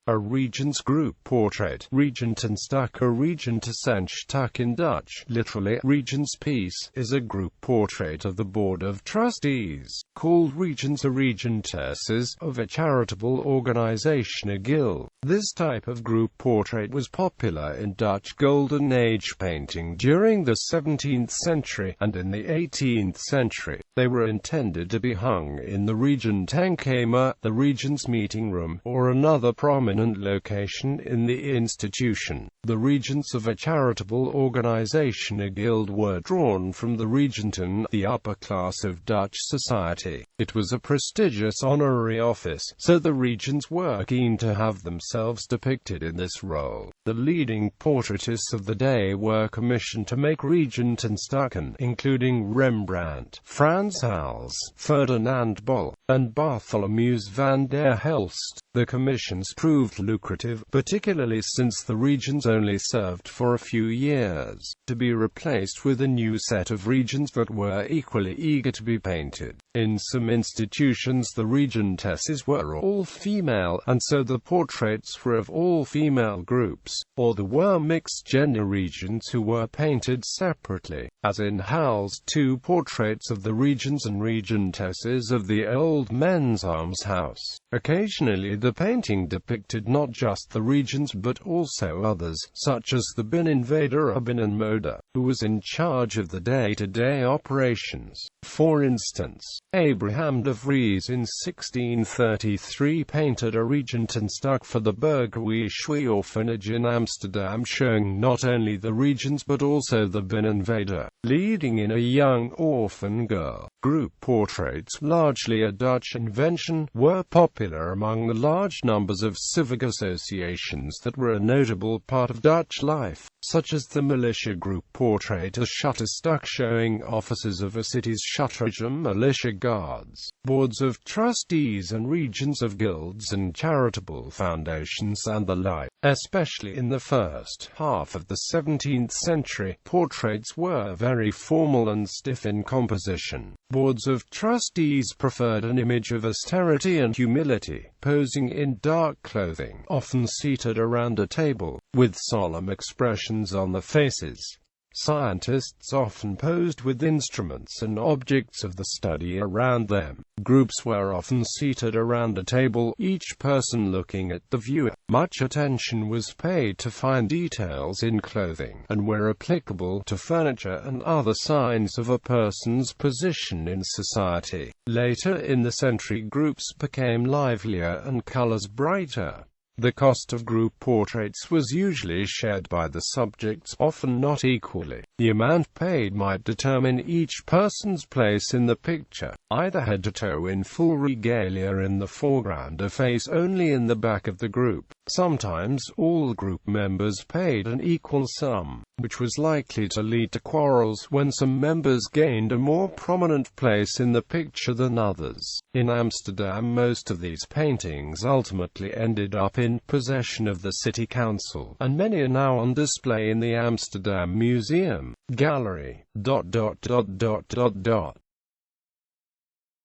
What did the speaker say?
A regent's group portrait, regentenstuk or regentessenstuk in Dutch, literally, regent's piece, is a group portrait of the board of trustees, called regents or regentesses, of a charitable organization, a guild. This type of group portrait was popular in Dutch Golden Age painting during the 17th century, and in the 18th century. They were intended to be hung in the regentenkamer, the regent's meeting room, or another prominent location in the institution. The regents of a charitable organization, a guild, were drawn from the regenten, the upper class of Dutch society. It was a prestigious honorary office, so the regents were keen to have themselves depicted in this role. The leading portraitists of the day were commissioned to make regentenstukken, including Rembrandt, Frans Hals, Ferdinand Bol, and Bartholomeus van der Helst. The commissions proved lucrative, particularly since the regents only served for a few years, to be replaced with a new set of regents that were equally eager to be painted. In some institutions the regentesses were all female, and so the portraits were of all female groups, or there were mixed-gender regents who were painted separately, as in Hals' two portraits of the regents and regentesses of the Old Men's Almshouse. Occasionally the painting depicted not just the regents but also others, such as the binnenvader or binnenmoder, who was in charge of the day-to-day operations. For instance, Abraham de Vries in 1633 painted a regentenstuk for the Burgerwijsche orphanage in Amsterdam, showing not only the regents but also the binnenvader, leading in a young orphan girl. Group portraits, largely a Dutch invention, were popular among the large numbers of civic associations that were a notable part of Dutch life, such as the militia group portrait, a shutterstuk showing officers of a city's shutterregime, militia guards, boards of trustees and regents of guilds and charitable foundations, and the like. Especially in the first half of the 17th century, portraits were very formal and stiff in composition. Boards of trustees preferred an image of austerity and humility, posing in dark clothing, often seated around a table, with solemn expressions on their faces. Scientists often posed with instruments and objects of the study around them. Groups were often seated around a table, each person looking at the viewer. Much attention was paid to fine details in clothing, and were applicable to furniture and other signs of a person's position in society. Later in the century, groups became livelier and colors brighter. The cost of group portraits was usually shared by the subjects, often not equally. The amount paid might determine each person's place in the picture, either head to toe in full regalia in the foreground or face only in the back of the group. Sometimes all group members paid an equal sum, which was likely to lead to quarrels when some members gained a more prominent place in the picture than others. In Amsterdam, most of these paintings ultimately ended up in possession of the city council, and many are now on display in the Amsterdam Museum Gallery.